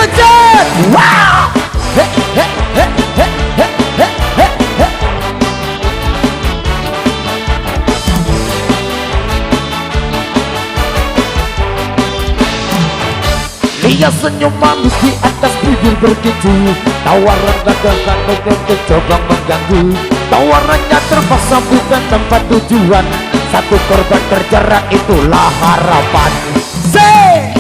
derajat. Wow. He, he, he, he, he, he, he, he. Lihat senyum manis di atas bibir berkeju, tawaran dagangan untuk coba mengganggu. Tawarannya terpaksa bukan tempat tujuan, satu korban terjerat itulah harapan. Say!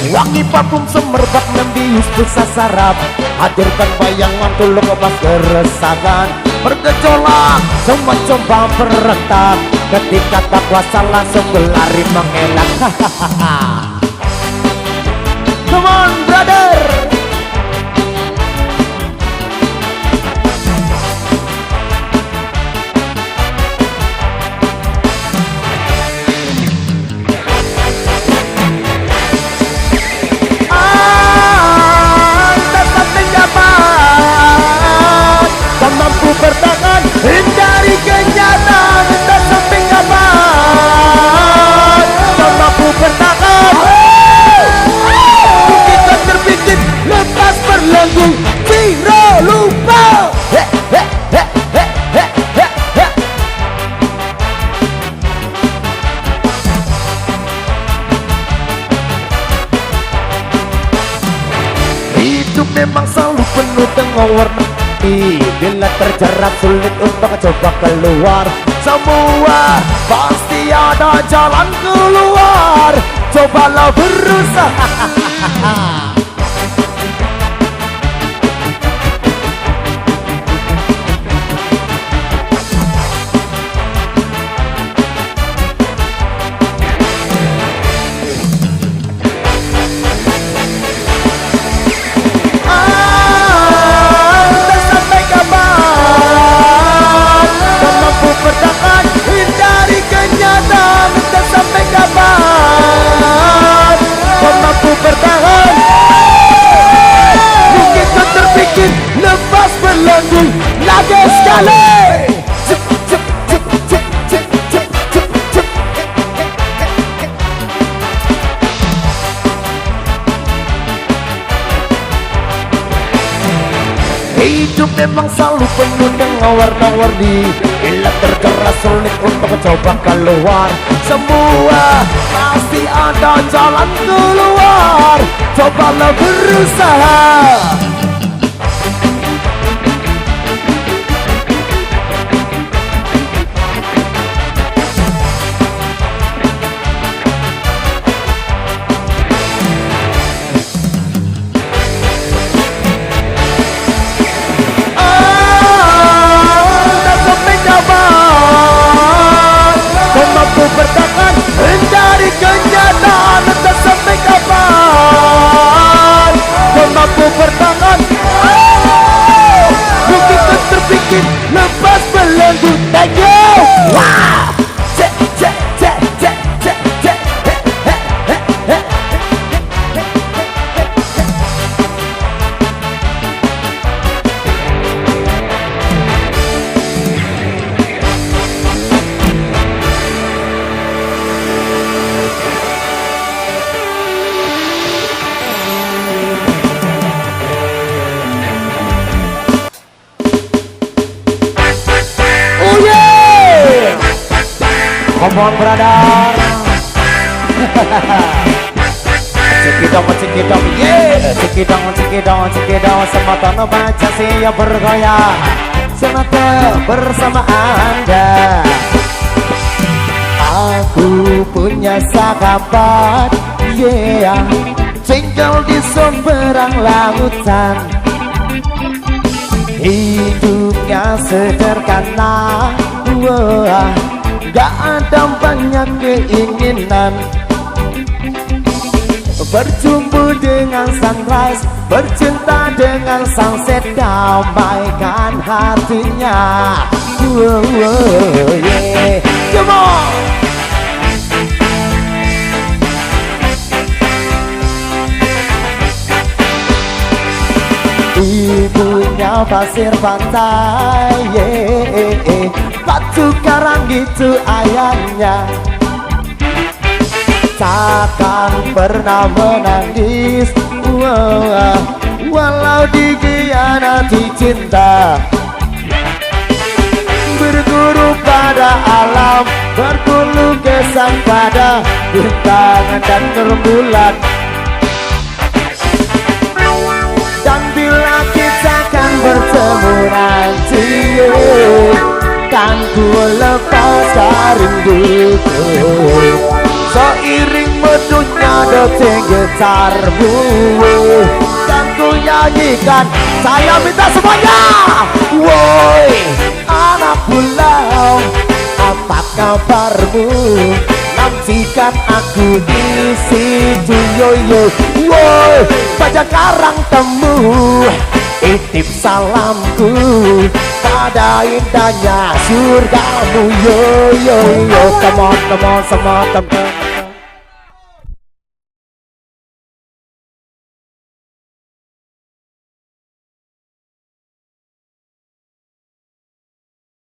Wangi parfum semerbak membius pulsa saraf, hadirkan bayangan tulung lepas keresahan. Bergejolak semua coba berentak, ketika tak kuasa langsung berlari mengelak. Come on brother. Mampu bertahan, hindari kenyataan, tak sampai kapan. Kau mampu bertahan, kita terbikin, lepas berlagu, Ciro lupa. Hidup memang selalu penuh dengan warna. Bila terjerat sulit untuk coba keluar, semua pasti ada jalan keluar. Cobalah berusaha. Hindari kenyataan, tak sampai kapan. Kau mampu bertahan, mungkin kau terbikin, lepas berlagu lagi sekali. Hidup memang selalu penuh dengan warna-warni. Bila terjerat sulit untuk coba keluar, semua pasti ada jalan keluar. Cobalah berusaha. Bertahan, hindari kenyataan, tak sampai kapan. Kau mampu bertahan, mungkin kau terbikin, lepas belenggu. Thank you. Wow. Cek, cek, cek, cek, cek, cek. Come on brother. Cekidong, yeah. Cekidong, semata no baca siap bergoyang, semata bersama Anda. Aku punya sahabat, yeah, tinggal di seberang lautan. Hidupnya sederhana, wah, gak ada banyak keinginan. Berjumpa dengan sunrise, bercinta dengan sunset, damaikan hatinya. Yeah. Come on. Ibu indahnya pasir pantai, batu karang gitu ayahnya. Takkan pernah menangis, walau dikhianati cinta. Berguru pada alam, bergulu kesan pada bintang dan rembulan. Dan bila kita akan bertemu nanti, kan ku lepas rinduku. Seiring medunya detik getarmu, dan ku nyanyikan, saya minta semuanya. Woi anak pulau, apa kabarmu? Nantikan aku di situ, yo yo. Woi baca karang temu, titip salamku pada indahnya surgamu, yo yo yo. Come on, come on, semua teman.